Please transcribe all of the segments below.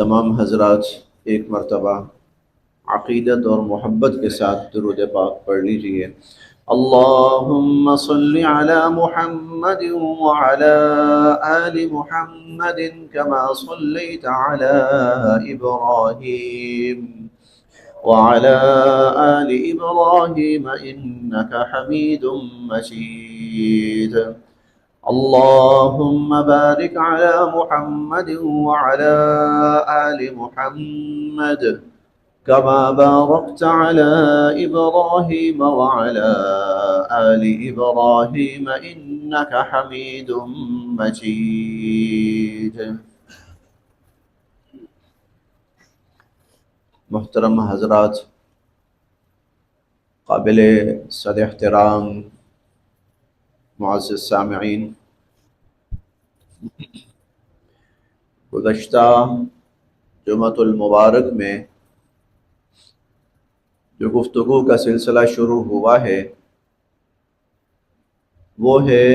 تمام حضرات ایک مرتبہ عقیدت اور محبت کے ساتھ درود پاک پڑھ لیجئے۔ اللہم صل علی محمد وعلی آل محمد کما صلیت علی ابراہیم وعلى آل إبراهيم إنك حميد مجيد اللهم بارك على محمد وعلى آل محمد كما باركت على إبراهيم وعلى آل إبراهيم إنك حميد مجيد۔ محترم حضرات، قابل صد احترام معزز سامعین، گزشتہ جمعۃ المبارک میں جو گفتگو کا سلسلہ شروع ہوا ہے وہ ہے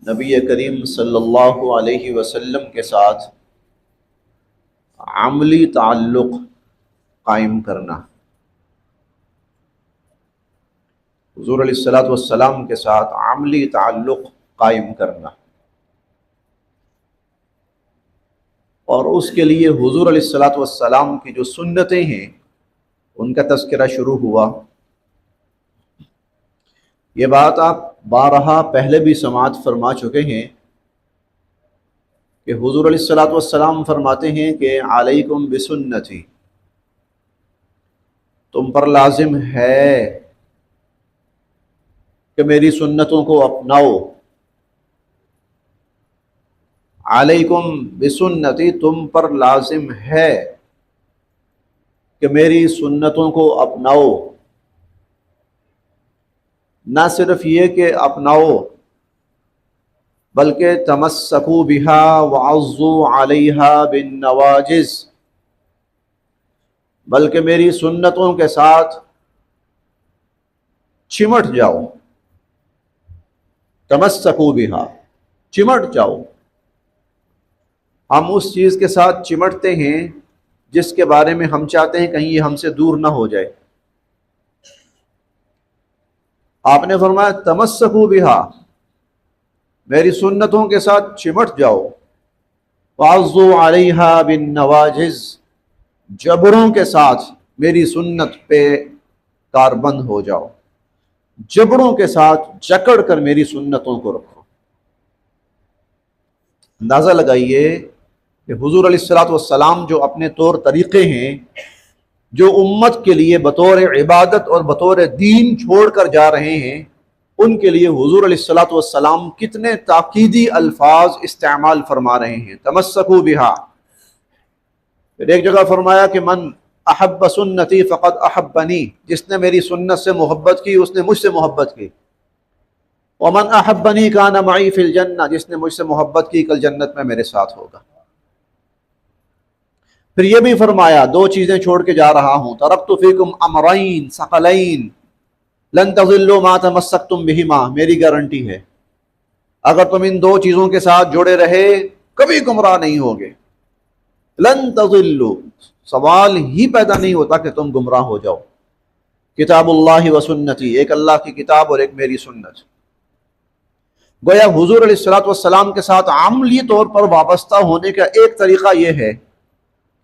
نبی کریم صلی اللہ علیہ وسلم کے ساتھ عملی تعلق قائم کرنا، حضور علیہ الصلوۃ والسلام کے ساتھ عملی تعلق قائم کرنا، اور اس کے لیے حضور علیہ الصلوۃ والسلام کی جو سنتیں ہیں ان کا تذکرہ شروع ہوا۔ یہ بات آپ بارہا پہلے بھی سماعت فرما چکے ہیں کہ حضور علیہ الصلوۃ والسلام فرماتے ہیں کہ علیکم بسنتی، تم پر لازم ہے کہ میری سنتوں کو اپناؤ۔ علیکم بسنتی، تم پر لازم ہے کہ میری سنتوں کو اپناؤ۔ نہ صرف یہ کہ اپناؤ بلکہ تمسکوا بہا وعضوا علیہا بالنواجذ، بلکہ میری سنتوں کے ساتھ چمٹ جاؤ۔ تمسکوا بہا، چمٹ جاؤ۔ ہم اس چیز کے ساتھ چمٹتے ہیں جس کے بارے میں ہم چاہتے ہیں کہیں یہ ہم سے دور نہ ہو جائے۔ آپ نے فرمایا تمسکوا بہا، میری سنتوں کے ساتھ چمٹ جاؤ۔ وعضوا علیہا بالنواجذ، جبڑوں کے ساتھ میری سنت پہ کاربند ہو جاؤ، جبڑوں کے ساتھ جکڑ کر میری سنتوں کو رکھو۔ اندازہ لگائیے کہ حضور علیہ الصلوۃ والسلام جو اپنے طور طریقے ہیں جو امت کے لیے بطور عبادت اور بطور دین چھوڑ کر جا رہے ہیں، ان کے لیے حضور علیہ الصلوۃ والسلام کتنے تاکیدی الفاظ استعمال فرما رہے ہیں۔ تمسکوا بہا، پھر ایک جگہ فرمایا کہ من احب سنتی فقد احبنی، جس نے میری سنت سے محبت کی اس نے مجھ سے محبت کی۔ ومن احبنی کان معی فی الجنہ، جس نے مجھ سے محبت کی کل جنت میں میرے ساتھ ہوگا۔ پھر یہ بھی فرمایا، دو چیزیں چھوڑ کے جا رہا ہوں، ترکت فیکم امرین ثقلین لن تضلوا ما تمسکتم بہما، میری گارنٹی ہے اگر تم ان دو چیزوں کے ساتھ جڑے رہے کبھی گمراہ نہیں ہوگے۔ لن تضلوا، سوال ہی پیدا نہیں ہوتا کہ تم گمراہ ہو جاؤ۔ کتاب اللہ و سنتی، ایک اللہ کی کتاب اور ایک میری سنت۔ گویا حضور علیہ الصلوۃ والسلام کے ساتھ عملی طور پر وابستہ ہونے کا ایک طریقہ یہ ہے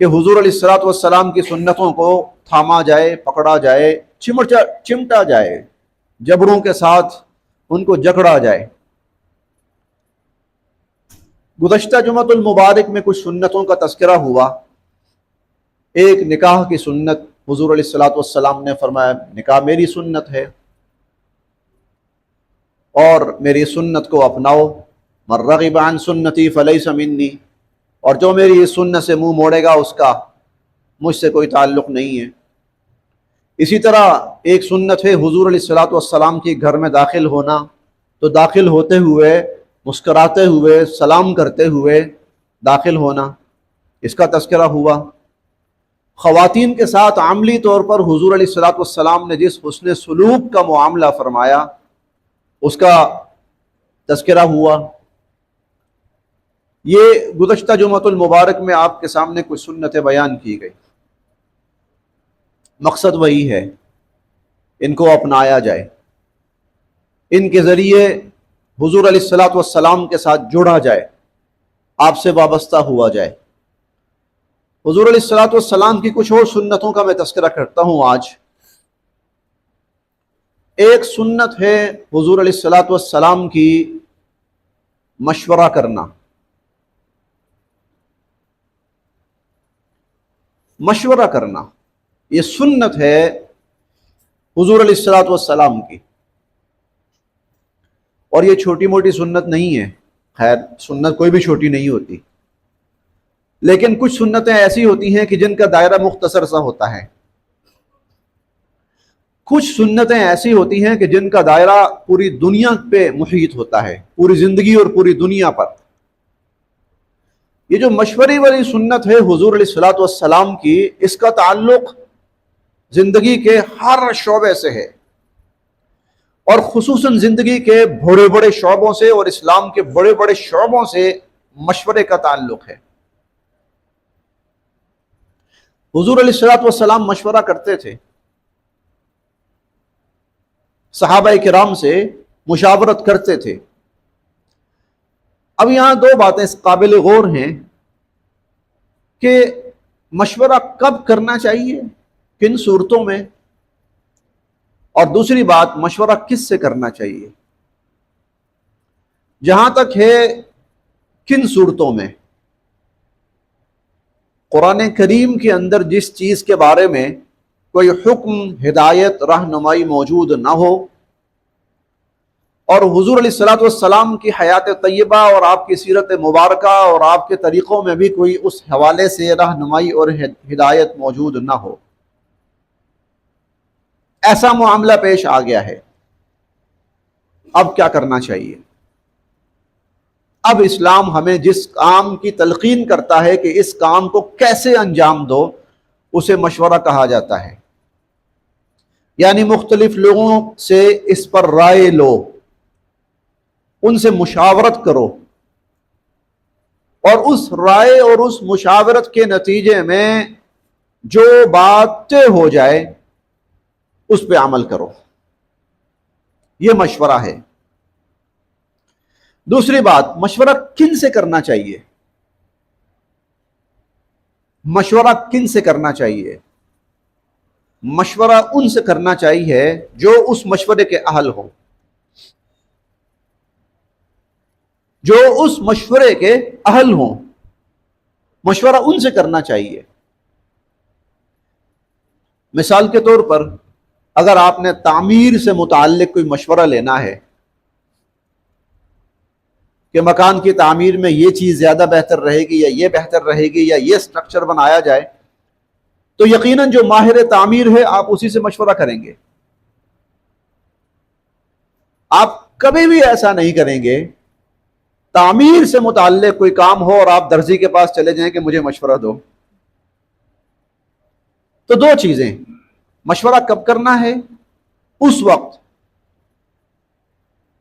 کہ حضور علیہ الصلوۃ والسلام کی سنتوں کو تھاما جائے، پکڑا جائے، چمٹا جائے، جبڑوں کے ساتھ ان کو جکڑا جائے۔ گزشتہ جمعۃ المبارک میں کچھ سنتوں کا تذکرہ ہوا۔ ایک نکاح کی سنت، حضور علیہ الصلوۃ والسلام نے فرمایا نکاح میری سنت ہے اور میری سنت کو اپناؤ۔ من رغب عن سنتی فلیس منی، اور جو میری اس سنت سے منہ موڑے گا اس کا مجھ سے کوئی تعلق نہیں ہے۔ اسی طرح ایک سنت ہے حضور علیہ الصلوۃ والسلام کی گھر میں داخل ہونا، تو داخل ہوتے ہوئے مسکراتے ہوئے سلام کرتے ہوئے داخل ہونا، اس کا تذکرہ ہوا۔ خواتین کے ساتھ عملی طور پر حضور علیہ الصلوۃ والسلام نے جس حسن سلوک کا معاملہ فرمایا اس کا تذکرہ ہوا۔ یہ گزشتہ جمعۃ المبارک میں آپ کے سامنے کچھ سنتیں بیان کی گئی، مقصد وہی ہے، ان کو اپنایا جائے، ان کے ذریعے حضور علیہ الصلاۃ والسلام کے ساتھ جڑا جائے، آپ سے وابستہ ہوا جائے۔ حضور علیہ الصلاۃ والسلام کی کچھ اور سنتوں کا میں تذکرہ کرتا ہوں آج۔ ایک سنت ہے حضور علیہ الصلاۃ والسلام کی مشورہ کرنا۔ مشورہ کرنا یہ سنت ہے حضور علیہ الصلاۃ والسلام کی، اور یہ چھوٹی موٹی سنت نہیں ہے۔ خیر، سنت کوئی بھی چھوٹی نہیں ہوتی، لیکن کچھ سنتیں ایسی ہوتی ہیں کہ جن کا دائرہ مختصر سا ہوتا ہے، کچھ سنتیں ایسی ہوتی ہیں کہ جن کا دائرہ پوری دنیا پہ محیط ہوتا ہے، پوری زندگی اور پوری دنیا پر۔ یہ جو مشورے والی سنت ہے حضور علیہ الصلاۃ والسلام کی، اس کا تعلق زندگی کے ہر شعبے سے ہے، اور خصوصاً زندگی کے بڑے بڑے شعبوں سے اور اسلام کے بڑے بڑے شعبوں سے مشورے کا تعلق ہے۔ حضور علیہ الصلاۃ والسلام مشورہ کرتے تھے، صحابہ کرام سے مشاورت کرتے تھے۔ اب یہاں دو باتیں قابل غور ہیں کہ مشورہ کب کرنا چاہیے، کن صورتوں میں، اور دوسری بات مشورہ کس سے کرنا چاہیے۔ جہاں تک ہے کن صورتوں میں، قرآن کریم کے اندر جس چیز کے بارے میں کوئی حکم، ہدایت، رہنمائی موجود نہ ہو، اور حضور علیہ الصلاۃ والسلام کی حیات طیبہ اور آپ کی سیرت مبارکہ اور آپ کے طریقوں میں بھی کوئی اس حوالے سے رہنمائی اور ہدایت موجود نہ ہو، ایسا معاملہ پیش آ گیا ہے، اب کیا کرنا چاہیے؟ اب اسلام ہمیں جس کام کی تلقین کرتا ہے کہ اس کام کو کیسے انجام دو، اسے مشورہ کہا جاتا ہے۔ یعنی مختلف لوگوں سے اس پر رائے لو، ان سے مشاورت کرو، اور اس رائے اور اس مشاورت کے نتیجے میں جو بات طے ہو جائے اس پہ عمل کرو، یہ مشورہ ہے۔ دوسری بات، مشورہ کن سے کرنا چاہیے؟ مشورہ کن سے کرنا چاہیے؟ مشورہ ان سے کرنا چاہیے جو اس مشورے کے اہل ہوں، جو اس مشورے کے اہل ہوں، مشورہ ان سے کرنا چاہیے۔ مثال کے طور پر، اگر آپ نے تعمیر سے متعلق کوئی مشورہ لینا ہے کہ مکان کی تعمیر میں یہ چیز زیادہ بہتر رہے گی یا یہ بہتر رہے گی یا یہ سٹرکچر بنایا جائے، تو یقیناً جو ماہر تعمیر ہے آپ اسی سے مشورہ کریں گے۔ آپ کبھی بھی ایسا نہیں کریں گے تعمیر سے متعلق کوئی کام ہو اور آپ درزی کے پاس چلے جائیں کہ مجھے مشورہ دو۔ تو دو چیزیں، مشورہ کب کرنا ہے؟ اس وقت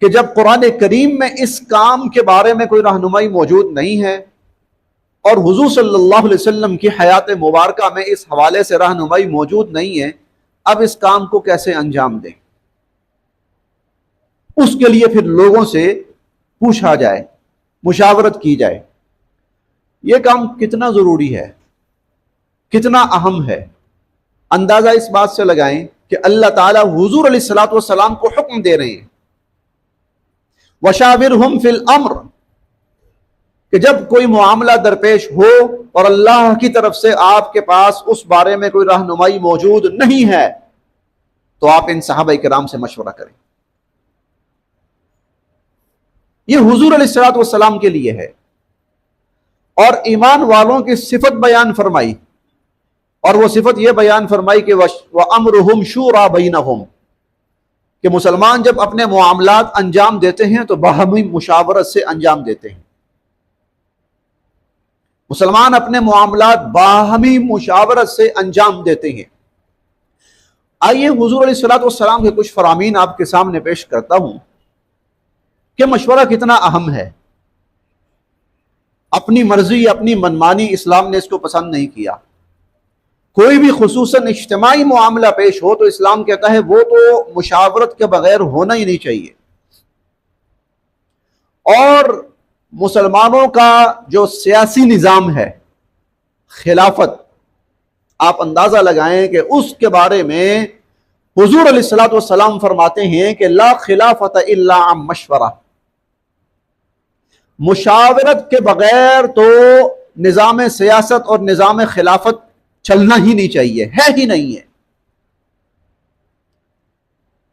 کہ جب قرآن کریم میں اس کام کے بارے میں کوئی رہنمائی موجود نہیں ہے، اور حضور صلی اللہ علیہ وسلم کی حیات مبارکہ میں اس حوالے سے رہنمائی موجود نہیں ہے، اب اس کام کو کیسے انجام دیں؟ اس کے لیے پھر لوگوں سے پوچھا جائے، مشاورت کی جائے۔ یہ کام کتنا ضروری ہے، کتنا اہم ہے، اندازہ اس بات سے لگائیں کہ اللہ تعالیٰ حضور علیہ الصلاۃ والسلام کو حکم دے رہے ہیں وَشَاوِرْهُمْ فِي الْأَمْرِ، کہ جب کوئی معاملہ درپیش ہو اور اللہ کی طرف سے آپ کے پاس اس بارے میں کوئی رہنمائی موجود نہیں ہے، تو آپ ان صحابہ کرام سے مشورہ کریں۔ یہ حضور علیہ الصلاۃ والسلام کے لیے ہے، اور ایمان والوں کی صفت بیان فرمائی، اور وہ صفت یہ بیان فرمائی کہ وَأَمْرُهُمْ شُورَىٰ بَيْنَهُمْ، کہ مسلمان جب اپنے معاملات انجام دیتے ہیں تو باہمی مشاورت سے انجام دیتے ہیں۔ مسلمان اپنے معاملات باہمی مشاورت سے انجام دیتے ہیں۔ آئیے حضور علیہ الصلاۃ والسلام کے کچھ فرامین آپ کے سامنے پیش کرتا ہوں کہ مشورہ کتنا اہم ہے۔ اپنی مرضی اپنی منمانی اسلام نے اس کو پسند نہیں کیا۔ کوئی بھی خصوصاً اجتماعی معاملہ پیش ہو تو اسلام کہتا ہے وہ تو مشاورت کے بغیر ہونا ہی نہیں چاہیے۔ اور مسلمانوں کا جو سیاسی نظام ہے خلافت، آپ اندازہ لگائیں کہ اس کے بارے میں حضور علیہ الصلوۃ والسلام فرماتے ہیں کہ لا خلافت الا عن مشورہ، مشاورت کے بغیر تو نظام سیاست اور نظام خلافت چلنا ہی نہیں چاہیے، ہے ہی نہیں ہے۔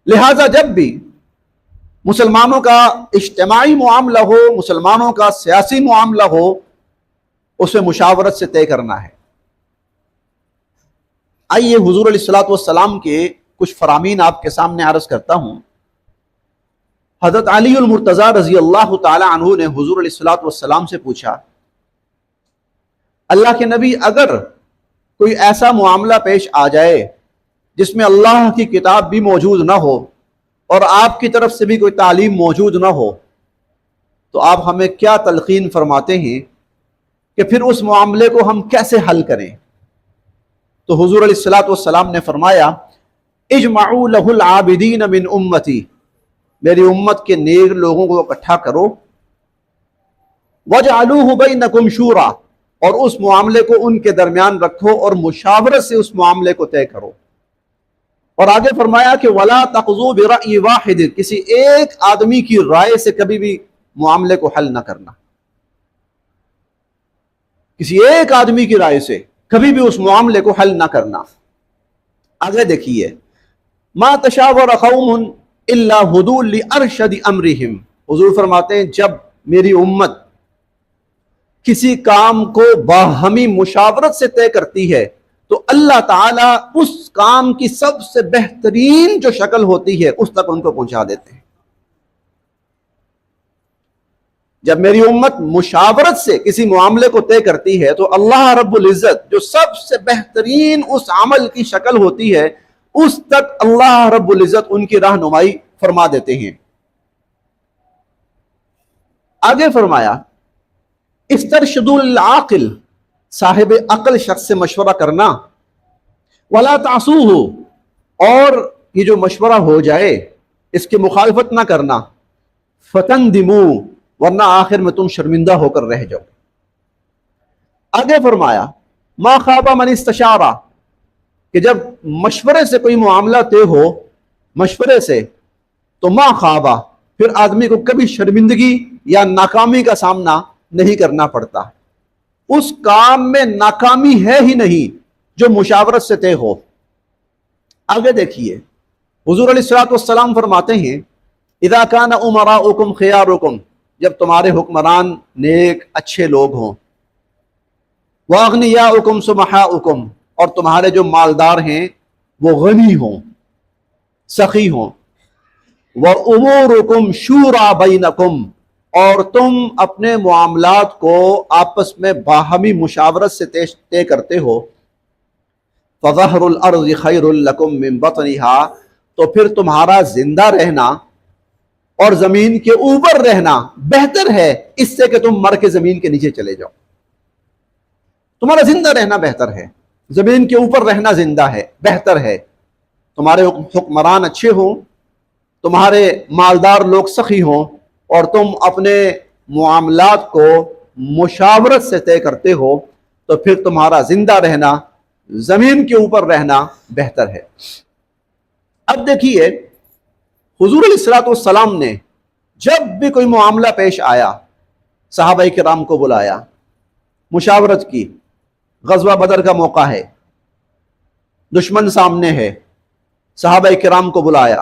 لہذا جب بھی مسلمانوں کا اجتماعی معاملہ ہو، مسلمانوں کا سیاسی معاملہ ہو، اسے مشاورت سے طے کرنا ہے۔ آئیے حضور علیہ الصلوۃ والسلام کے کچھ فرامین آپ کے سامنے عرض کرتا ہوں۔ حضرت علی المرتضیٰ رضی اللہ تعالی عنہ نے حضور علیہ الصلوۃ والسلام سے پوچھا، اللہ کے نبی، اگر کوئی ایسا معاملہ پیش آ جائے جس میں اللہ کی کتاب بھی موجود نہ ہو اور آپ کی طرف سے بھی کوئی تعلیم موجود نہ ہو، تو آپ ہمیں کیا تلقین فرماتے ہیں کہ پھر اس معاملے کو ہم کیسے حل کریں؟ تو حضور علیہ الصلوۃ والسلام نے فرمایا، اجمعوا لہ العابدین من امتی، میری امت کے نیک لوگوں کو اکٹھا کرو، وجعلوہ بینکم شورا، اور اس معاملے کو ان کے درمیان رکھو اور مشاورت سے اس معاملے کو طے کرو۔ اور آگے فرمایا کہ ولا تقضوا برأی واحد، کسی ایک آدمی کی رائے سے کبھی بھی معاملے کو حل نہ کرنا، کسی ایک آدمی کی رائے سے کبھی بھی اس معاملے کو حل نہ کرنا۔ آگے دیکھیے، ما تشاور قوم الا ہدوا لارشد امرہم، حضور فرماتے ہیں جب میری امت کسی کام کو باہمی مشاورت سے طے کرتی ہے تو اللہ تعالیٰ اس کام کی سب سے بہترین جو شکل ہوتی ہے اس تک ان کو پہنچا دیتے ہیں۔ جب میری امت مشاورت سے کسی معاملے کو طے کرتی ہے تو اللہ رب العزت جو سب سے بہترین اس عمل کی شکل ہوتی ہے اس تک اللہ رب العزت ان کی رہنمائی فرما دیتے ہیں۔ آگے فرمایا، استرشدوا العاقل، صاحب عقل شخص سے مشورہ کرنا، ولا تعصوہ، اور یہ جو مشورہ ہو جائے اس کی مخالفت نہ کرنا، فتندموا، ورنہ آخر میں تم شرمندہ ہو کر رہ جاؤ۔ آگے فرمایا، ما خاب من استشارہ، کہ جب مشورے سے کوئی معاملہ طے ہو، مشورے سے، تو ما خوابہ، پھر آدمی کو کبھی شرمندگی یا ناکامی کا سامنا نہیں کرنا پڑتا، اس کام میں ناکامی ہے ہی نہیں جو مشاورت سے طے ہو۔ آگے دیکھیے، حضور علیہ الصلوۃ والسلام فرماتے ہیں، اذا کان امراؤکم خیارکم، جب تمہارے حکمران نیک اچھے لوگ ہوں، واغنیاؤکم سمحاؤکم، اور تمہارے جو مالدار ہیں وہ غنی ہوں، سخی ہوں، وَأُمُورُكُمْ شُورَى بَيْنَكُمْ، اور تم اپنے معاملات کو آپس میں باہمی مشاورت سے طے کرتے ہو، فَظَهْرُ الْأَرْضِ خَيْرٌ لَكُمْ مِنْ بَطْنِهَا، تو پھر تمہارا زندہ رہنا اور زمین کے اوپر رہنا بہتر ہے اس سے کہ تم مر کے زمین کے نیچے چلے جاؤ۔ تمہارا زندہ رہنا بہتر ہے، زمین کے اوپر رہنا زندہ ہے، بہتر ہے۔ تمہارے حکمران اچھے ہوں، تمہارے مالدار لوگ سخی ہوں، اور تم اپنے معاملات کو مشاورت سے طے کرتے ہو، تو پھر تمہارا زندہ رہنا، زمین کے اوپر رہنا بہتر ہے۔ اب دیکھیے، حضور علیہ الصلوۃ والسلام نے جب بھی کوئی معاملہ پیش آیا صحابہ کرام کو بلایا، مشاورت کی۔ غزوہ بدر کا موقع ہے، دشمن سامنے ہے، صحابہ کرام کو بلایا،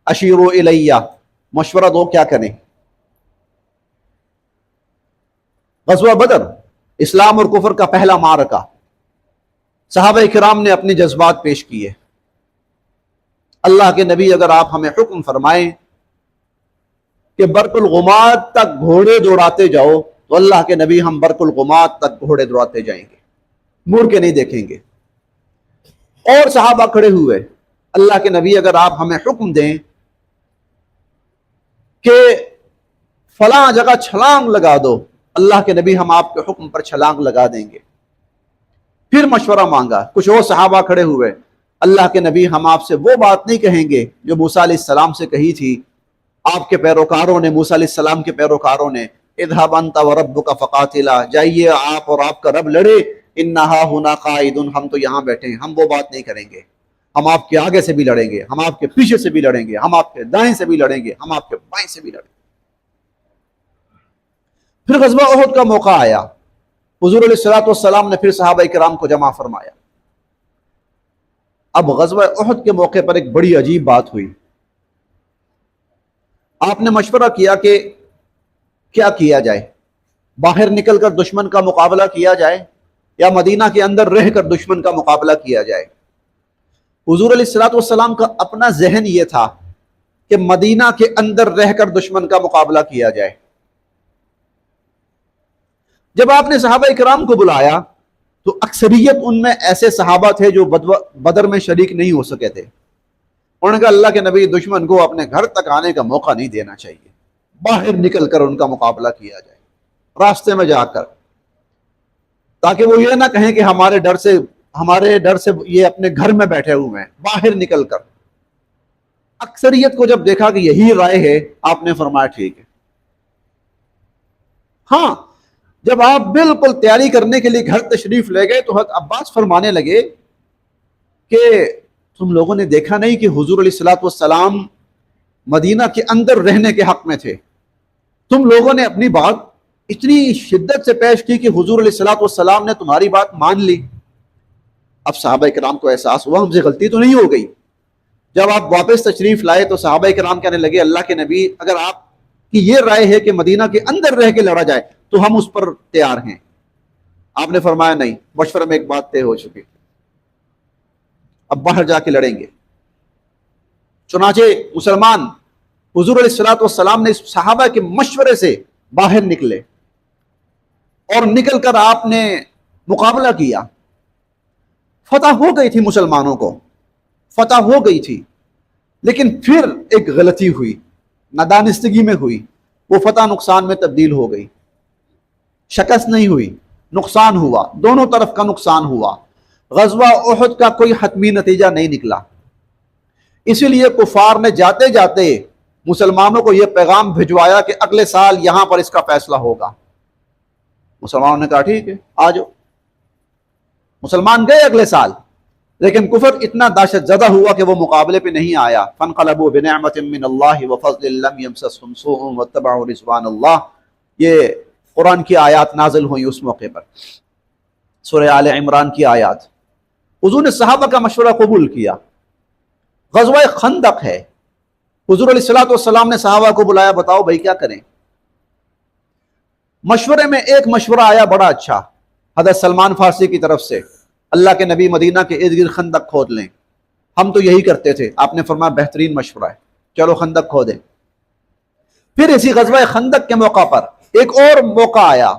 اشیروا الیہ، مشورہ دو کیا کریں۔ غزوہ بدر اسلام اور کفر کا پہلا معرکہ، صحابہ کرام نے اپنے جذبات پیش کیے۔ اللہ کے نبی اگر آپ ہمیں حکم فرمائیں کہ برق الغماد تک گھوڑے دوڑاتے جاؤ، تو اللہ کے نبی ہم برق الغماد تک گھوڑے دوڑاتے جائیں گے، مڑ کے نہیں دیکھیں گے۔ اور صحابہ کھڑے ہوئے، اللہ کے نبی اگر آپ ہمیں حکم دیں کہ فلاں جگہ چھلانگ لگا دو، اللہ کے نبی ہم آپ کے حکم پر چھلانگ لگا دیں گے۔ پھر مشورہ مانگا، کچھ اور صحابہ کھڑے ہوئے، اللہ کے نبی ہم آپ سے وہ بات نہیں کہیں گے جو موسیٰ علیہ السلام سے کہی تھی۔ آپ کے پیروکاروں نے، موسیٰ علیہ السلام کے پیروکاروں نے، اذهب انت وربك فقاتلا، جائیے آپ اور آپ کا رب لڑے، انہا ہنا قائدون، ہم تو یہاں بیٹھے ہیں، ہم وہ بات نہیں کریں گے۔ ہم آپ کے آگے سے بھی لڑیں گے، ہم آپ کے پیچھے سے بھی لڑیں گے، ہم آپ کے دائیں سے بھی لڑیں گے، ہم آپ کے بائیں سے بھی لڑیں گے۔ پھر غزوہ احد کا موقع آیا، حضور علیہ الصلوۃ والسلام نے پھر صحابہ کرام کو جمع فرمایا۔ اب غزوہ احد کے موقع پر ایک بڑی عجیب بات ہوئی۔ آپ نے مشورہ کیا کہ کیا کیا جائے، باہر نکل کر دشمن کا مقابلہ کیا جائے یا مدینہ کے اندر رہ کر دشمن کا مقابلہ کیا جائے۔ حضور علیہ الصلوۃ والسلام کا اپنا ذہن یہ تھا کہ مدینہ کے اندر رہ کر دشمن کا مقابلہ کیا جائے۔ جب آپ نے صحابہ کرام کو بلایا تو اکثریت ان میں ایسے صحابہ تھے جو بدر میں شریک نہیں ہو سکے تھے۔ انہوں نے کہا اللہ کے نبی دشمن کو اپنے گھر تک آنے کا موقع نہیں دینا چاہیے، باہر نکل کر ان کا مقابلہ کیا جائے، راستے میں جا کر، تاکہ وہ یہ نہ کہیں کہ ہمارے ڈر سے یہ اپنے گھر میں بیٹھے ہوئے ہیں، باہر نکل کر۔ اکثریت کو جب دیکھا کہ یہی رائے ہے، آپ نے فرمایا ٹھیک ہے۔ ہاں، جب آپ بالکل تیاری کرنے کے لیے گھر تشریف لے گئے تو حضرت عباس فرمانے لگے کہ تم لوگوں نے دیکھا نہیں کہ حضور علیہ الصلوۃ والسلام مدینہ کے اندر رہنے کے حق میں تھے؟ تم لوگوں نے اپنی بات اتنی شدت سے پیش کی کہ حضور علیہ الصلوۃ والسلام نے تمہاری بات مان لی۔ اب صحابہ کرام کو احساس ہوا ہم سے غلطی تو نہیں ہو گئی۔ جب آپ واپس تشریف لائے تو صحابہ کرام کہنے لگے اللہ کے نبی اگر آپ کی یہ رائے ہے کہ مدینہ کے اندر رہ کے لڑا جائے تو ہم اس پر تیار ہیں۔ آپ نے فرمایا نہیں، مشورے میں ایک بات طے ہو چکی، اب باہر جا کے لڑیں گے۔ چنانچہ مسلمان حضور علیہ الصلوۃ والسلام نے صحابہ کے مشورے سے باہر نکلے اور نکل کر آپ نے مقابلہ کیا۔ فتح ہو گئی تھی، مسلمانوں کو فتح ہو گئی تھی، لیکن پھر ایک غلطی ہوئی، نادانستگی میں ہوئی، وہ فتح نقصان میں تبدیل ہو گئی۔ شکست نہیں ہوئی، نقصان ہوا، دونوں طرف کا نقصان ہوا۔ غزوہ احد کا کوئی حتمی نتیجہ نہیں نکلا، اسی لیے کفار نے جاتے جاتے مسلمانوں کو یہ پیغام بھجوایا کہ اگلے سال یہاں پر اس کا فیصلہ ہوگا۔ مسلمانوں نے کہا ٹھیک ہے آ جاؤ۔ مسلمان گئے اگلے سال، لیکن کفر اتنا دہشت زدہ ہوا کہ وہ مقابلے پہ نہیں آیا۔ فانقلبوا بنعمت من اللہ وفضل لم یمسسهم سوء واتبعوا رضوان اللہ، یہ قرآن کی آیات نازل ہوئی اس موقع پر، سورہ آل عمران کی آیات۔ حضور نے صحابہ کا مشورہ قبول کیا۔ غزوہ خندق ہے، حضور علیہ الصلوۃ والسلام نے صحابہ کو بلایا، بتاؤ بھائی کیا کریں؟ مشورے میں ایک مشورہ آیا بڑا اچھا حضرت سلمان فارسی کی طرف سے، اللہ کے نبی مدینہ کے ارد گرد خندق کھود لیں، ہم تو یہی کرتے تھے۔ آپ نے فرمایا بہترین مشورہ ہے، چلو خندق کھودیں۔ پھر اسی غزوہ خندق کے موقع پر ایک اور موقع آیا،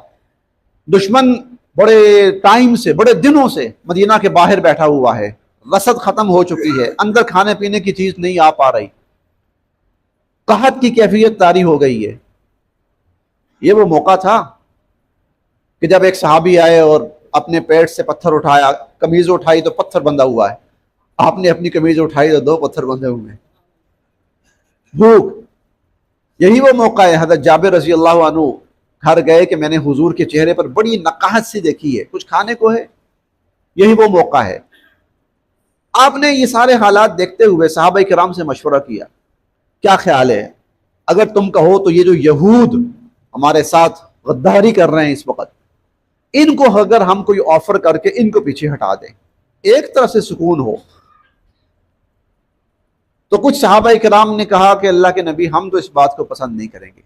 دشمن بڑے ٹائم سے، بڑے دنوں سے مدینہ کے باہر بیٹھا ہوا ہے، رسد ختم ہو چکی ہے، اندر کھانے پینے کی چیز نہیں آ پا رہی، قحط کی کیفیت طاری ہو گئی ہے۔ یہ وہ موقع تھا کہ جب ایک صحابی آئے اور اپنے پیٹ سے پتھر اٹھایا، قمیض اٹھائی تو پتھر بندھا ہوا ہے، آپ نے اپنی قمیض اٹھائی تو 2 پتھر بندھے ہوئے ہیں۔ بھوک، یہی وہ موقع ہے حضرت جابر رضی اللہ عنہ گھر گئے کہ میں نے حضور کے چہرے پر بڑی نقاہت سی دیکھی ہے، کچھ کھانے کو ہے، یہی وہ موقع ہے۔ آپ نے یہ سارے حالات دیکھتے ہوئے صحابہ کرام سے مشورہ کیا، کیا خیال ہے اگر تم کہو تو یہ جو یہود ہمارے ساتھ غداری کر رہے ہیں اس وقت، ان کو اگر ہم کوئی آفر کر کے ان کو پیچھے ہٹا دیں، ایک طرح سے سکون ہو۔ تو کچھ صحابہ کرام نے کہا کہ اللہ کے نبی ہم تو اس بات کو پسند نہیں کریں گے۔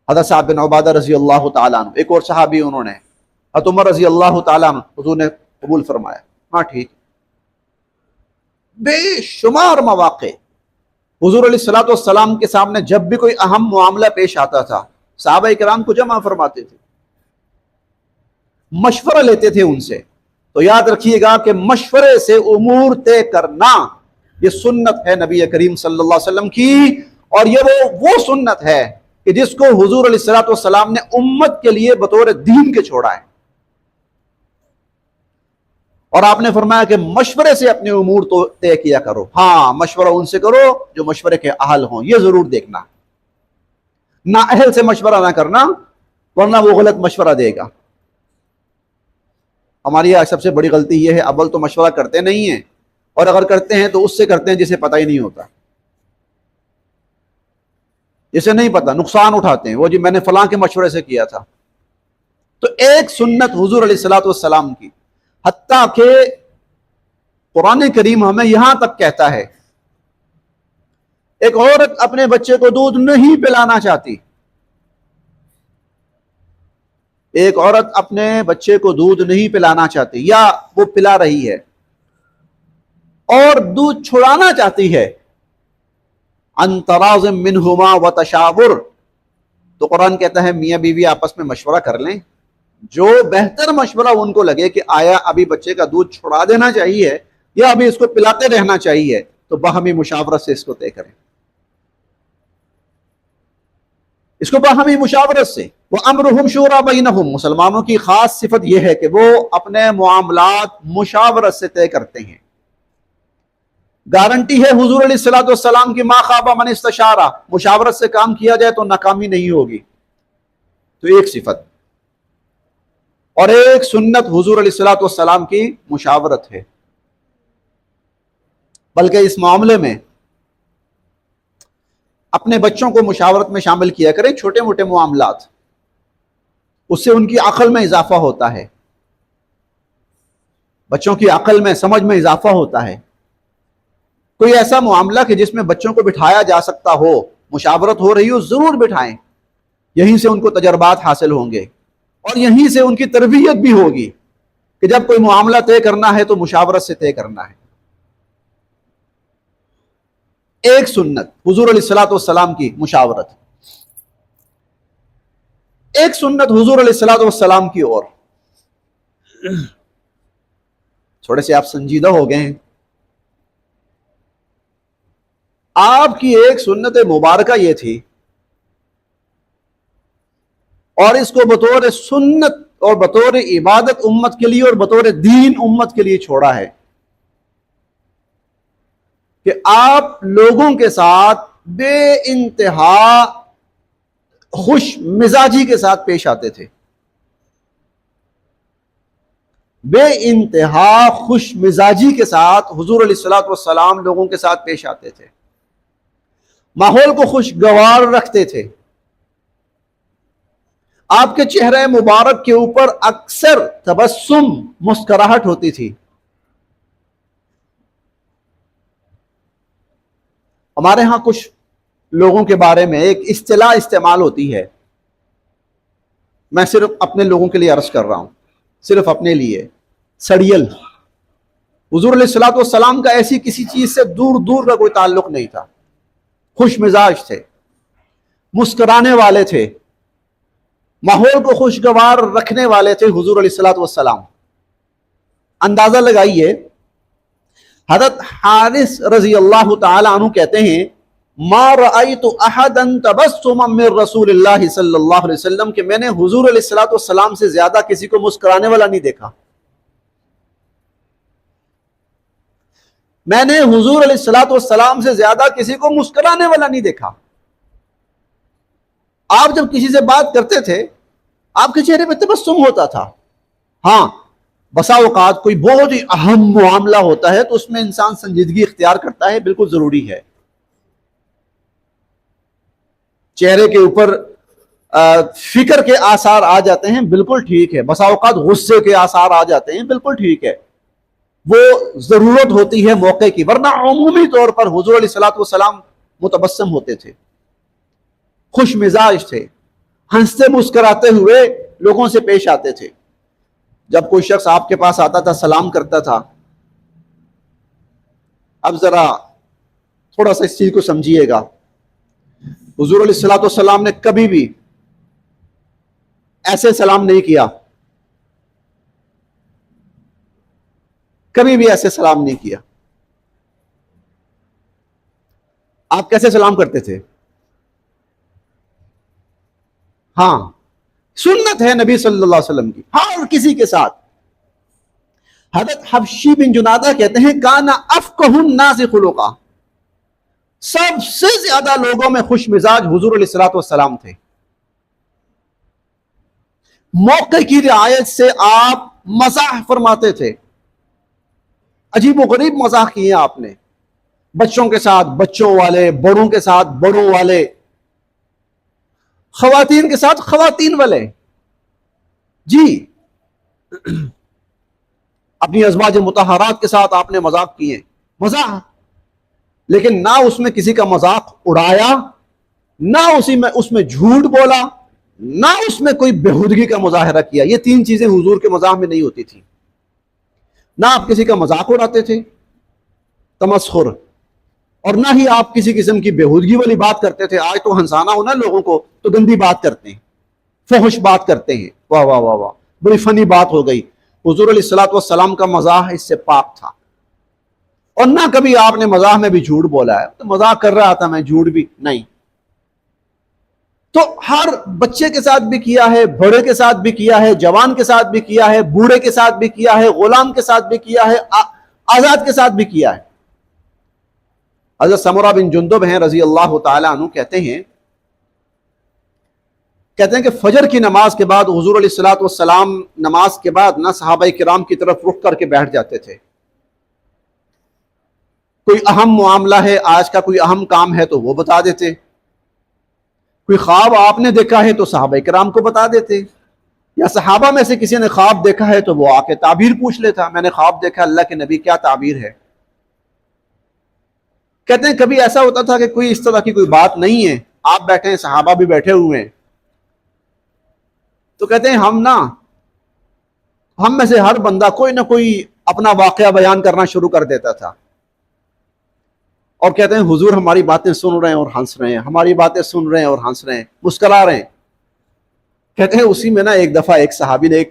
حضرت صاحب بن عبادہ رضی اللہ تعالیٰ عنہ، ایک اور صحابی انہوں نے، حضرت عمر رضی اللہ تعالیٰ عنہ، حضور نے قبول فرمایا، ہاں ٹھیک۔ بے شمار مواقع حضور علیہ الصلوۃ والسلام کے سامنے جب بھی کوئی اہم معاملہ پیش آتا تھا، صحابہ کرام کو جمع فرماتے تھے، مشورہ لیتے تھے ان سے۔ تو یاد رکھیے گا کہ مشورے سے امور طے کرنا یہ سنت ہے نبی کریم صلی اللہ علیہ وسلم کی، اور یہ وہ سنت ہے کہ جس کو حضور علیہ الصلوۃ والسلام نے امت کے لیے بطور دین کے چھوڑا ہے، اور آپ نے فرمایا کہ مشورے سے اپنے امور تو طے کیا کرو، ہاں مشورہ ان سے کرو جو مشورے کے اہل ہوں، یہ ضرور دیکھنا، نہ اہل سے مشورہ نہ کرنا ورنہ وہ غلط مشورہ دے گا۔ ہماری سب سے بڑی غلطی یہ ہے، اول تو مشورہ کرتے نہیں ہیں، اور اگر کرتے ہیں تو اس سے کرتے ہیں جسے پتہ ہی نہیں ہوتا، جسے نہیں پتا نقصان اٹھاتے ہیں، وہ جی میں نے فلاں کے مشورے سے کیا تھا۔ تو ایک سنت حضور علیہ الصلوۃ والسلام کی، حتیٰ کہ قرآن کریم ہمیں یہاں تک کہتا ہے، ایک عورت اپنے بچے کو دودھ نہیں پلانا چاہتی، ایک عورت اپنے بچے کو دودھ نہیں پلانا چاہتی یا وہ پلا رہی ہے اور دودھ چھڑانا چاہتی ہے، عن تراض منہما وتشاور، تو قرآن کہتا ہے میاں بیوی آپس میں مشورہ کر لیں، جو بہتر مشورہ ان کو لگے کہ آیا ابھی بچے کا دودھ چھڑا دینا چاہیے یا ابھی اس کو پلاتے رہنا چاہیے، تو باہمی مشاورت سے اس کو طے کریں، اس کو باہمی مشاورت سے۔ وَأَمْرُهُمْ شُورَىٰ بَيْنَهُمْ، مسلمانوں کی خاص صفت یہ ہے کہ وہ اپنے معاملات مشاورت سے طے کرتے ہیں۔ گارنٹی ہے حضور علیہ الصلوۃ والسلام کی، ما خاب من استشارہ، مشاورت سے کام کیا جائے تو ناکامی نہیں ہوگی۔ تو ایک صفت اور ایک سنت حضور علیہ الصلوۃ والسلام کی مشاورت ہے، بلکہ اس معاملے میں اپنے بچوں کو مشاورت میں شامل کیا کریں، چھوٹے موٹے معاملات، اس سے ان کی عقل میں اضافہ ہوتا ہے، بچوں کی عقل میں سمجھ میں اضافہ ہوتا ہے۔ کوئی ایسا معاملہ کہ جس میں بچوں کو بٹھایا جا سکتا ہو، مشاورت ہو رہی ہو، ضرور بٹھائیں، یہیں سے ان کو تجربات حاصل ہوں گے اور یہیں سے ان کی تربیت بھی ہوگی کہ جب کوئی معاملہ طے کرنا ہے تو مشاورت سے طے کرنا ہے۔ ایک سنت حضور علیہ الصلوۃ والسلام کی مشاورت، ایک سنت حضور علیہ الصلوۃ والسلام کی، اور تھوڑے سے آپ سنجیدہ ہو گئے ہیں، آپ کی ایک سنت مبارکہ یہ تھی، اور اس کو بطور سنت اور بطور عبادت امت کے لیے اور بطور دین امت کے لیے چھوڑا ہے کہ آپ لوگوں کے ساتھ بے انتہا خوش مزاجی کے ساتھ پیش آتے تھے، بے انتہا خوش مزاجی کے ساتھ حضور علیہ الصلوۃ والسلام لوگوں کے ساتھ پیش آتے تھے، ماحول کو خوشگوار رکھتے تھے، آپ کے چہرے مبارک کے اوپر اکثر تبسم، مسکراہٹ ہوتی تھی۔ ہمارے ہاں کچھ لوگوں کے بارے میں ایک اصطلاح استعمال ہوتی ہے، میں صرف اپنے لوگوں کے لیے عرض کر رہا ہوں، صرف اپنے لیے، سڑیل۔ حضور علیہ الصلوۃ والسلام کا ایسی کسی چیز سے دور دور کا کوئی تعلق نہیں تھا، خوش مزاج تھے، مسکرانے والے تھے، ماحول کو خوشگوار رکھنے والے تھے حضور علیہ الصلوۃ والسلام۔ اندازہ لگائیے، حضرت حارث رضی اللہ تعالی عنہ کہتے ہیں، ما رأیت احدا تبسما من رسول اللہ صلی اللہ علیہ وسلم، کہ میں نے حضور علیہ الصلوۃ والسلام سے زیادہ کسی کو مسکرانے والا نہیں دیکھا، میں نے حضور علیہ الصلوۃ والسلام سے زیادہ کسی کو مسکرانے والا نہیں دیکھا۔ آپ جب کسی سے بات کرتے تھے آپ کے چہرے پہ تبسم ہوتا تھا۔ ہاں بسا اوقات کوئی بہت ہی اہم معاملہ ہوتا ہے تو اس میں انسان سنجیدگی اختیار کرتا ہے، بالکل ضروری ہے، چہرے کے اوپر فکر کے آثار آ جاتے ہیں، بالکل ٹھیک ہے، بسا اوقات غصے کے آثار آ جاتے ہیں، بالکل ٹھیک ہے، وہ ضرورت ہوتی ہے موقع کی، ورنہ عمومی طور پر حضور علیہ الصلوۃ والسلام متبسم ہوتے تھے، خوش مزاج تھے، ہنستے مسکراتے ہوئے لوگوں سے پیش آتے تھے۔ جب کوئی شخص آپ کے پاس آتا تھا، سلام کرتا تھا، اب ذرا تھوڑا سا اس چیز کو سمجھیے گا، حضور علیہ الصلوۃ والسلام نے کبھی بھی ایسے سلام نہیں کیا، کبھی بھی ایسے سلام نہیں کیا۔ آپ کیسے سلام کرتے تھے؟ ہاں سنت ہے نبی صلی اللہ علیہ وسلم کی ہر کسی کے ساتھ. حضرت حبشی بن جنادہ کہتے ہیں کانا افقہ الناس خلقا، سب سے زیادہ لوگوں میں خوش مزاج حضور علیہ الصلوۃ والسلام تھے. موقع کی رعایت سے آپ مزاح فرماتے تھے، عجیب و غریب مزاح کیے آپ نے، بچوں کے ساتھ بچوں والے، بڑوں کے ساتھ بڑوں والے، خواتین کے ساتھ خواتین والے. جی اپنی ازواج مطہرات کے ساتھ آپ نے مذاق کیے، مزاح، لیکن نہ اس میں کسی کا مذاق اڑایا، نہ اس میں جھوٹ بولا، نہ اس میں کوئی بےہودگی کا مظاہرہ کیا. یہ تین چیزیں حضور کے مزاح میں نہیں ہوتی تھی. نہ آپ کسی کا مذاق اڑاتے تھے، تمسخر، اور نہ ہی آپ کسی قسم کی بےہودگی والی بات کرتے تھے. آج تو ہنسانا ہونا لوگوں کو تو گندی بات کرتے ہیں، فحش بات کرتے ہیں، واہ واہ واہ واہ بڑی فنی بات ہو گئی. حضور علیہ الصلوۃ والسلام کا مزاح اس سے پاک تھا، اور نہ کبھی آپ نے مزاح میں بھی جھوٹ بولا ہے. تو مزاح کر رہا تھا میں، جھوٹ بھی نہیں. تو ہر بچے کے ساتھ بھی کیا ہے، بڑے کے ساتھ بھی کیا ہے، جوان کے ساتھ بھی کیا ہے، بوڑھے کے ساتھ بھی کیا ہے، غلام کے ساتھ بھی کیا ہے، آزاد کے ساتھ بھی کیا ہے. حضرت سمرہ بن جندب ہیں رضی اللہ تعالی عنہ، کہتے ہیں کہ فجر کی نماز کے بعد حضور علیہ الصلوۃ والسلام نماز کے بعد نہ صحابہ کرام کی طرف رخ کر کے بیٹھ جاتے تھے. کوئی اہم معاملہ ہے، آج کا کوئی اہم کام ہے تو وہ بتا دیتے، کوئی خواب آپ نے دیکھا ہے تو صحابہ کرام کو بتا دیتے، یا صحابہ میں سے کسی نے خواب دیکھا ہے تو وہ آ کے تعبیر پوچھ لیتا، میں نے خواب دیکھا اللہ کے نبی کیا تعبیر ہے. کہتے ہیں کبھی ایسا ہوتا تھا کہ کوئی اس طرح کی کوئی بات نہیں ہے، آپ بیٹھے ہیں، صحابہ بھی بیٹھے ہوئے ہیں، تو کہتے ہیں ہم میں سے ہر بندہ کوئی نہ کوئی اپنا واقعہ بیان کرنا شروع کر دیتا تھا، اور کہتے ہیں حضور ہماری باتیں سن رہے ہیں اور ہنس رہے ہیں، ہماری باتیں سن رہے ہیں اور ہنس رہے ہیں، مسکرا رہے ہیں. کہتے ہیں اسی میں ایک دفعہ ایک صحابی نے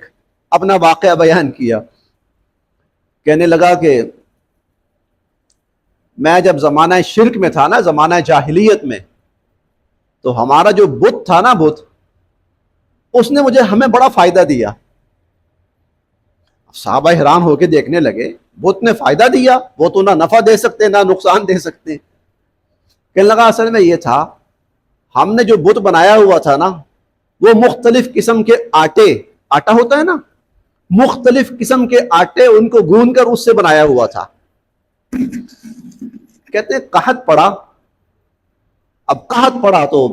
اپنا واقعہ بیان کیا، کہنے لگا کہ میں جب زمانہ شرک میں تھا نا، زمانہ جاہلیت میں، تو ہمارا جو بت تھا نا، بت، اس نے ہمیں بڑا فائدہ دیا. صحابہ حیران ہو کے دیکھنے لگے، بت نے فائدہ دیا؟ وہ تو نہ نفع دے سکتے نہ نقصان دے سکتے. کہنے لگا اصل میں یہ تھا، ہم نے جو بت بنایا ہوا تھا نا، وہ مختلف قسم کے آٹا ہوتا ہے نا، مختلف قسم کے آٹے ان کو گون کر اس سے بنایا ہوا تھا. کہتے ہیں قحط پڑا، اب قحط پڑا تو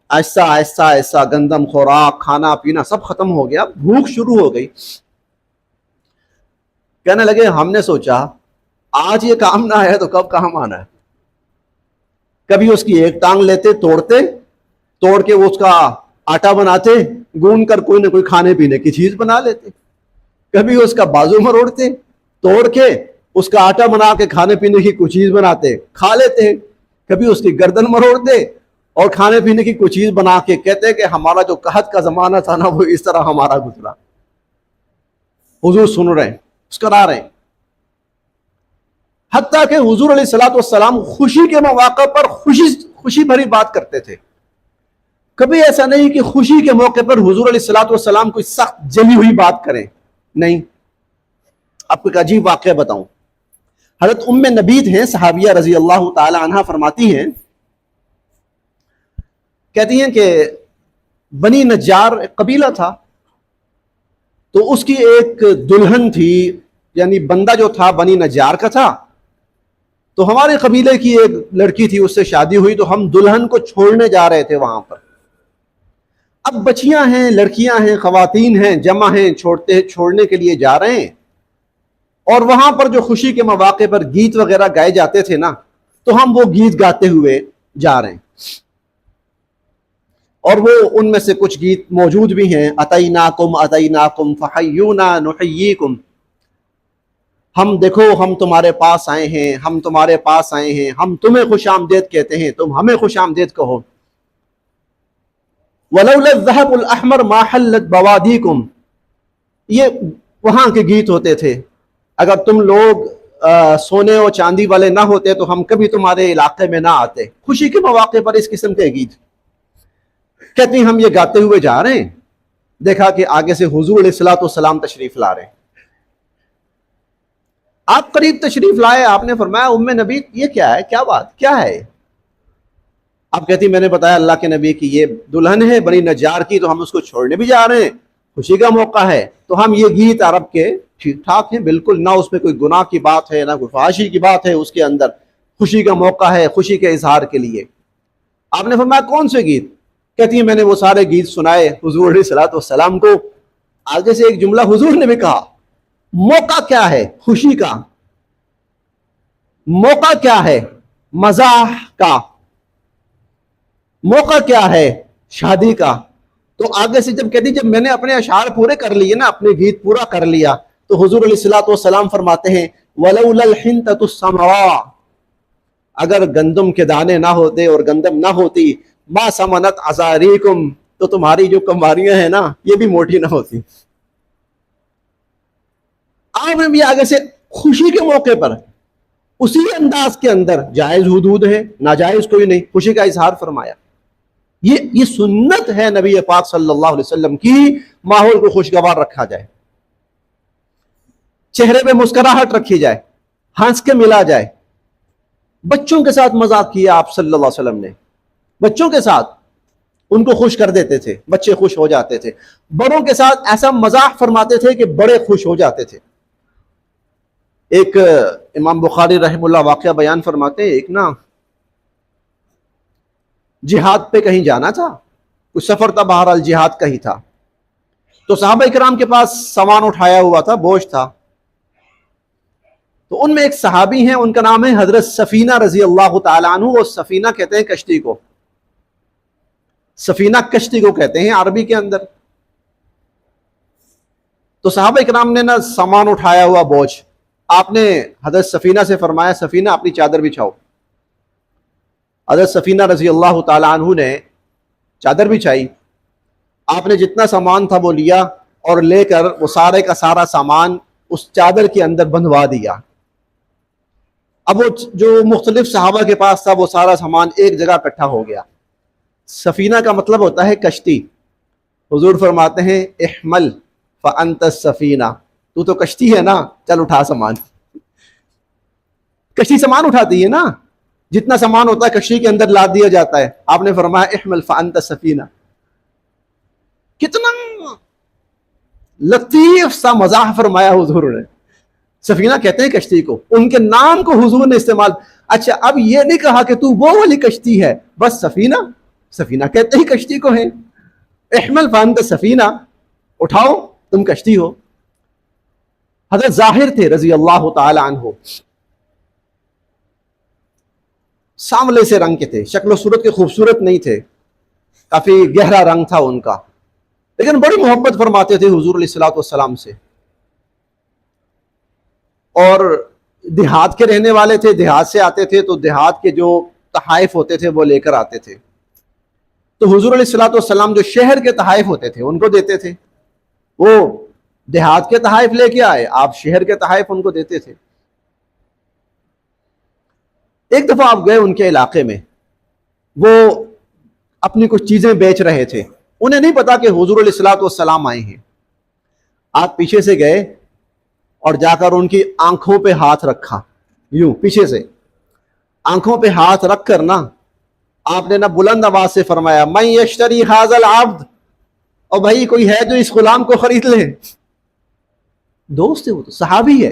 ایسا ایسا ایسا گندم خوراک کھانا پینا سب ختم ہو گیا، بھوک شروع ہو گئی. کہنے لگے ہم نے سوچا آج یہ کام نہ ہے تو کب کام آنا ہے. کبھی اس کی ایک ٹانگ لیتے، توڑ کے اس کا آٹا بناتے، گون کر کوئی نہ کوئی کھانے پینے کی چیز بنا لیتے. کبھی اس کا بازو مروڑتے، توڑ کے اس کا آٹا بنا کے کھانے پینے کی کوئی چیز بناتے، کھا لیتے. کبھی اس کی گردن مروڑتے اور کھانے پینے کی کوئی چیز بنا کے کہتے کہ ہمارا جو قحط کا زمانہ تھا نا، وہ اس طرح ہمارا گزرا. حضور سن رہے ہیں، مسکرا رہے ہیں. حتیٰ کہ حضور علیہ الصلوۃ والسلام خوشی کے مواقع پر خوشی بھری بات کرتے تھے. کبھی ایسا نہیں کہ خوشی کے موقع پر حضور علیہ الصلوۃ والسلام کوئی سخت جلی ہوئی بات کریں، نہیں. آپ کو ایک عجیب واقعہ بتاؤں. حضرت ام نبید ہیں، صحابیہ رضی اللہ تعالی عنہ، فرماتی ہیں، کہتی ہیں کہ بنی نجار ایک قبیلہ تھا، تو اس کی ایک دلہن تھی، یعنی بندہ جو تھا بنی نجار کا تھا، تو ہمارے قبیلے کی ایک لڑکی تھی، اس سے شادی ہوئی، تو ہم دلہن کو چھوڑنے جا رہے تھے وہاں پر. اب بچیاں ہیں، لڑکیاں ہیں، خواتین ہیں، جمع ہیں، چھوڑنے کے لیے جا رہے ہیں. اور وہاں پر جو خوشی کے مواقع پر گیت وغیرہ گائے جاتے تھے نا، تو ہم وہ گیت گاتے ہوئے جا رہے ہیں. اور وہ ان میں سے کچھ گیت موجود بھی ہیں، اتیناکم فحیونا نحییکم، ہم دیکھو ہم تمہارے پاس آئے ہیں، ہم تمہارے پاس آئے ہیں، ہم تمہیں خوش آمدید کہتے ہیں، تم ہمیں خوش آمدید کہو. ولولا الذهب الاحمر ما حلت بوادیکم، یہ وہاں کے گیت ہوتے تھے. اگر تم لوگ سونے اور چاندی والے نہ ہوتے تو ہم کبھی تمہارے علاقے میں نہ آتے. خوشی کے مواقع پر اس قسم کے گیت. کہتی ہم یہ گاتے ہوئے جا رہے ہیں، دیکھا کہ آگے سے حضور علیہ الصلوۃ والسلام تشریف لا رہے ہیں. آپ قریب تشریف لائے، آپ نے فرمایا ام نبی یہ کیا ہے، کیا بات کیا ہے؟ آپ کہتی میں نے بتایا اللہ کے نبی کی یہ دلہن ہے بنی نجار کی، تو ہم اس کو چھوڑنے بھی جا رہے ہیں، خوشی کا موقع ہے. تو ہم یہ گیت عرب کے ٹھیک ٹھاک ہیں، بالکل نہ اس میں کوئی گناہ کی بات ہے نہ کوئی فحاشی کی بات ہے، اس کے اندر خوشی کا موقع ہے، خوشی کے اظہار کے لیے. آپ نے فرمایا کون سے گیت؟ کہتی ہے میں نے وہ سارے گیت سنائے حضور علیہ الصلوۃ والسلام کو. آگے سے ایک جملہ حضور نے بھی کہا، موقع کیا ہے خوشی کا، موقع کیا ہے مزاح کا، موقع کیا ہے شادی کا. تو آگے سے جب کہتی جب میں نے اپنے اشعار پورے کر لیے نا، اپنے گیت پورا کر لیا، تو حضور علیہ الصلوۃ والسلام فرماتے ہیں وَلَوْلَا الْحِنْطَةُ السَّمْرَاءُ، اگر گندم کے دانے نہ ہوتے اور گندم نہ ہوتی، ما سمنت عذاریکم، تو تمہاری جو کمواریاں ہیں نا یہ بھی موٹی نہ ہوتی. آپ نے بھی آگے سے خوشی کے موقع پر اسی انداز کے اندر جائز حدود ہے، ناجائز کوئی نہیں، خوشی کا اظہار فرمایا. یہ سنت ہے نبی پاک صلی اللہ علیہ وسلم کی، ماحول کو خوشگوار رکھا جائے، چہرے پہ مسکراہٹ رکھی جائے، ہنس کے ملا جائے. بچوں کے ساتھ مذاق کیا آپ صلی اللہ علیہ وسلم نے، بچوں کے ساتھ ان کو خوش کر دیتے تھے، بچے خوش ہو جاتے تھے. بڑوں کے ساتھ ایسا مذاق فرماتے تھے کہ بڑے خوش ہو جاتے تھے. ایک امام بخاری رحم اللہ واقعہ بیان فرماتے ہیں، ایک نا جہاد پہ کہیں جانا تھا، کچھ سفر تھا، بہرحال جہاد کا ہی تھا. تو صحابہ کرام کے پاس سامان اٹھایا ہوا تھا، بوجھ تھا. تو ان میں ایک صحابی ہیں، ان کا نام ہے حضرت سفینہ رضی اللہ تعالیٰ عنہ. وہ سفینہ کہتے ہیں کشتی کو، سفینہ کشتی کو کہتے ہیں عربی کے اندر. تو صحابہ کرام نے نا سامان اٹھایا ہوا بوجھ، آپ نے حضرت سفینہ سے فرمایا سفینہ اپنی چادر بچھاؤ. حضرت سفینہ رضی اللہ تعالیٰ عنہ نے چادر بچھائی. آپ نے جتنا سامان تھا وہ لیا اور لے کر وہ سارے کا سارا سامان اس چادر کے اندر بندھوا دیا. اب وہ جو مختلف صحابہ کے پاس تھا وہ سارا سامان ایک جگہ اکٹھا ہو گیا. سفینہ کا مطلب ہوتا ہے کشتی. حضور فرماتے ہیں احمل فانت السفینہ، تو تو کشتی ہے نا، چل اٹھا سامان. کشتی سامان اٹھاتی ہے نا، جتنا سامان ہوتا ہے کشتی کے اندر لاد دیا جاتا ہے. آپ نے فرمایا احمل فانت السفینہ. کتنا لطیف سا مزاح فرمایا حضور نے. سفینہ کہتے ہیں کشتی کو، ان کے نام کو حضور نے استعمال. اچھا اب یہ نہیں کہا کہ تو وہ والی کشتی ہے، بس سفینہ، سفینہ کہتے ہی کشتی کو ہے. احمل فانت السفینہ، اٹھاؤ تم کشتی ہو. حضرت ظاہر تھے رضی اللہ تعالی عنہ، سانولے سے رنگ کے تھے، شکل و صورت کے خوبصورت نہیں تھے، کافی گہرا رنگ تھا ان کا، لیکن بڑی محبت فرماتے تھے حضور علیہ الصلوۃ والسلام سے. اور دیہات کے رہنے والے تھے، دیہات سے آتے تھے، تو دیہات کے جو تحائف ہوتے تھے وہ لے کر آتے تھے. تو حضور علیہ الصلوۃ والسلام جو شہر کے تحائف ہوتے تھے ان کو دیتے تھے. وہ دیہات کے تحائف لے کے آئے، آپ شہر کے تحائف ان کو دیتے تھے. ایک دفعہ آپ گئے ان کے علاقے میں، وہ اپنی کچھ چیزیں بیچ رہے تھے، انہیں نہیں پتا کہ حضور علیہ الصلوۃ والسلام آئے ہیں. آپ پیچھے سے گئے اور جا کر ان کی آنکھوں پہ ہاتھ رکھا، یوں پیچھے سے آنکھوں پہ ہاتھ رکھ کر نا آپ نے نا بلند آواز سے فرمایا من یشتری ھذا العبد، اور بھائی کوئی ہے جو اس غلام کو خرید لے. دوست ہے، وہ تو صحابی ہے،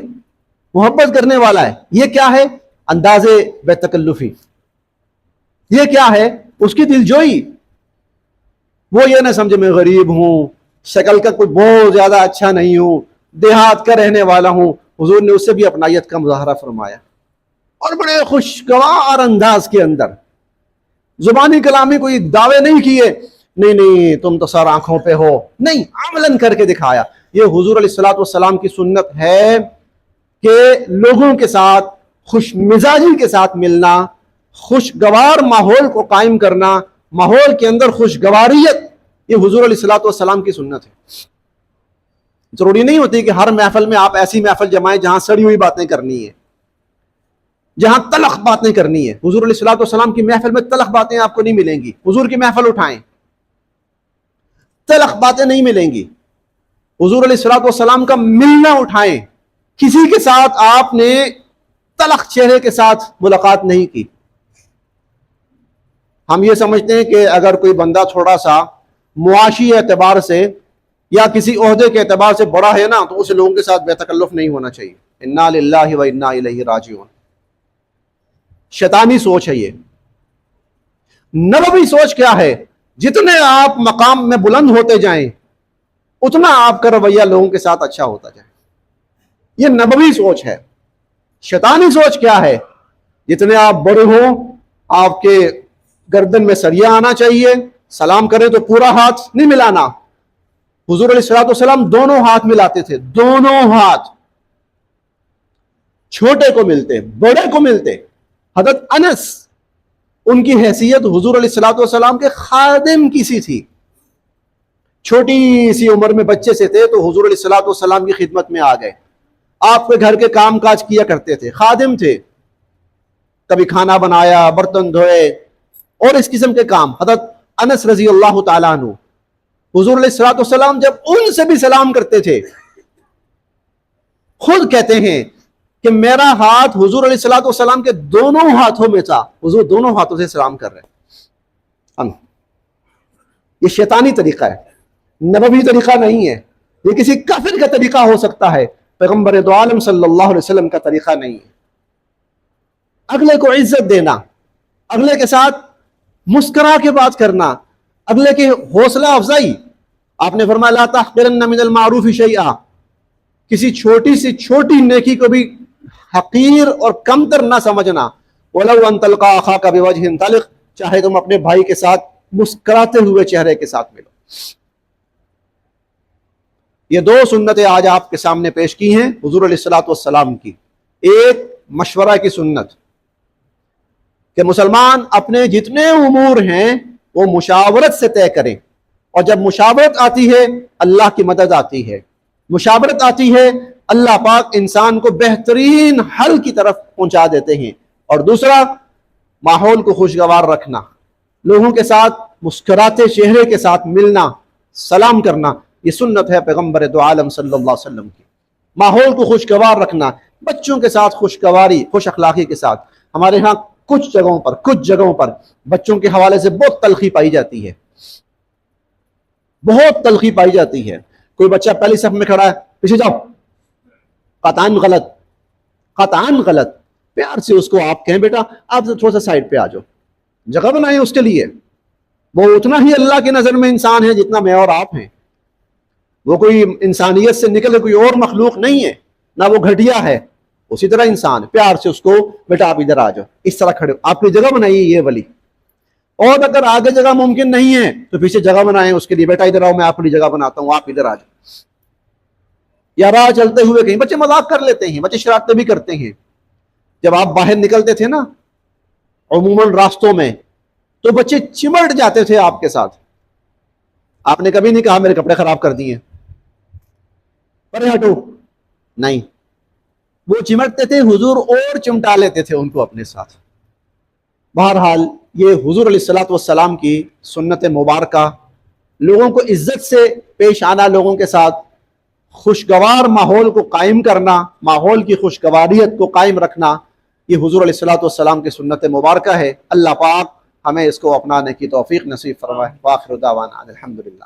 محبت کرنے والا ہے. یہ کیا ہے؟ انداز بے تکلفی. یہ کیا ہے؟ اس کی دلجوئی. وہ یہ نہ سمجھے میں غریب ہوں، شکل کا کوئی بہت زیادہ اچھا نہیں ہوں، دیہات کا رہنے والا ہوں. حضور نے اس سے بھی اپنائیت کا مظاہرہ فرمایا اور بڑے خوشگوار انداز کے اندر، زبانی کلامی کوئی دعوے نہیں کیے، نہیں تم تو سر آنکھوں پہ ہو، نہیں، عملاً کر کے دکھایا. یہ حضور علیہ الصلوۃ والسلام کی سنت ہے کہ لوگوں کے ساتھ خوش مزاجی کے ساتھ ملنا، خوشگوار ماحول کو قائم کرنا، ماحول کے اندر خوشگواریت، یہ حضور علیہ الصلوۃ والسلام کی سنت ہے. ضروری نہیں ہوتی کہ ہر محفل میں آپ ایسی محفل جمائیں جہاں سڑی ہوئی باتیں کرنی ہے، جہاں تلخ باتیں کرنی ہے. حضور علیہ الصلوۃ والسلام کی محفل میں تلخ باتیں آپ کو نہیں ملیں گی. حضور کی محفل اٹھائیں، تلخ باتیں نہیں ملیں گی. حضور علیہ الصلوۃ والسلام کا ملنا اٹھائیں. کسی کے ساتھ آپ نے تلخ چہرے کے ساتھ ملاقات نہیں کی. ہم یہ سمجھتے ہیں کہ اگر کوئی بندہ تھوڑا سا معاشی اعتبار سے یا کسی عہدے کے اعتبار سے بڑا ہے نا تو اسے لوگوں کے ساتھ بے تکلف نہیں ہونا چاہیے. انا للہ و انا الیہ راجعون. شیطانی سوچ ہے یہ. نبوی سوچ کیا ہے؟ جتنے آپ مقام میں بلند ہوتے جائیں اتنا آپ کا رویہ لوگوں کے ساتھ اچھا ہوتا جائے. یہ نبوی سوچ ہے. شیطانی سوچ کیا ہے؟ جتنے آپ بڑے ہوں آپ کے گردن میں سریا آنا چاہیے، سلام کریں تو پورا ہاتھ نہیں ملانا. حضور علیہ الصلوۃ والسلام دونوں ہاتھ ملاتے تھے، دونوں ہاتھ. چھوٹے کو ملتے، بڑے کو ملتے. حضرت انس، ان کی حیثیت حضور علیہ الصلوۃ والسلام کے خادم کی سی تھی. چھوٹی سی عمر میں بچے سے تھے تو حضور علیہ الصلوۃ والسلام کی خدمت میں آ گئے. آپ کے گھر کے کام کاج کیا کرتے تھے، خادم تھے. کبھی کھانا بنایا، برتن دھوئے اور اس قسم کے کام. حضرت انس رضی اللہ تعالیٰ عنہ حضور علیہ الصلوۃ والسلام جب ان سے بھی سلام کرتے تھے خود کہتے ہیں کہ میرا ہاتھ حضور علیہ الصلوۃ والسلام کے دونوں ہاتھوں میں تھا. حضور دونوں ہاتھوں سے سلام کر رہے ہیں. یہ شیطانی طریقہ ہے، نبوی طریقہ نہیں ہے. یہ کسی کافر کا طریقہ ہو سکتا ہے، پیغمبر دو عالم صلی اللہ علیہ وسلم کا طریقہ نہیں ہے. اگلے کو عزت دینا، اگلے کے ساتھ مسکرا کے بات کرنا، اگلے کی حوصلہ افزائی. آپ نے فرمایا لا تحقرن من المعروف شیئا، کسی چھوٹی سی چھوٹی نیکی کو بھی حقیر اور کمتر نہ سمجھنا. ولو ان تلقى اخاك بوجه طلق، چاہے تم اپنے بھائی کے ساتھ مسکراتے ہوئے چہرے کے ساتھ ملو. یہ دو سنتیں آج آپ کے سامنے پیش کی ہیں حضور علیہ الصلوۃ والسلام کی. ایک مشورہ کی سنت کہ مسلمان اپنے جتنے امور ہیں وہ مشاورت سے طے کریں، اور جب مشاورت آتی ہے اللہ کی مدد آتی ہے. مشاورت آتی ہے اللہ پاک انسان کو بہترین حل کی طرف پہنچا دیتے ہیں. اور دوسرا، ماحول کو خوشگوار رکھنا، لوگوں کے ساتھ مسکراتے چہرے کے ساتھ ملنا، سلام کرنا. یہ سنت ہے پیغمبر دو عالم صلی اللہ علیہ وسلم کی. ماحول کو خوشگوار رکھنا، بچوں کے ساتھ خوشگواری، خوش اخلاقی کے ساتھ. ہمارے ہاں کچھ جگہوں پر بچوں کے حوالے سے بہت تلخی پائی جاتی ہے، بہت تلخی پائی جاتی ہے. کوئی بچہ پہلی صف میں کھڑا ہے، پیچھے جاؤ، قطعاً غلط، قطعاً غلط. پیار سے اس کو آپ کہیں بیٹا آپ تھوڑا سا سائڈ پہ آ جاؤ، جگہ بنائیں اس کے لیے. وہ اتنا ہی اللہ کی نظر میں انسان ہے جتنا میں اور آپ ہیں. وہ کوئی انسانیت سے نکلے کوئی اور مخلوق نہیں ہے، نہ وہ گھٹیا ہے، اسی طرح انسان. پیار سے اس کو بیٹا آپ ادھر آ جاؤ، اس طرح کھڑے ہو، آپ کی جگہ بنائیے یہ والی. اور اگر آگے جگہ ممکن نہیں ہے تو پیچھے جگہ بنائیں اس کے لیے، بیٹا ادھر آؤ میں آپ کی جگہ بناتا ہوں، آپ ادھر آ جاؤ. یا راہ چلتے ہوئے کہیں بچے مذاق کر لیتے ہیں، بچے شرارتیں بھی کرتے ہیں. جب آپ باہر نکلتے تھے نا عموماً راستوں میں تو بچے چمٹ جاتے تھے آپ کے ساتھ. آپ نے کبھی نہیں کہا میرے کپڑے خراب کر دیے، پرے ہٹو، نہیں. وہ چمٹتے تھے، حضور اور چمٹا لیتے تھے ان کو اپنے ساتھ. بہرحال یہ حضور علیہ الصلوۃ والسلام کی سنت مبارکہ، لوگوں کو عزت سے پیش آنا، لوگوں کے ساتھ خوشگوار ماحول کو قائم کرنا، ماحول کی خوشگواریت کو قائم رکھنا، یہ حضور علیہ الصلوۃ والسلام کی سنت مبارکہ ہے. اللہ پاک ہمیں اس کو اپنانے کی توفیق نصیب فرمائے. وآخر دعوانا الحمدللہ.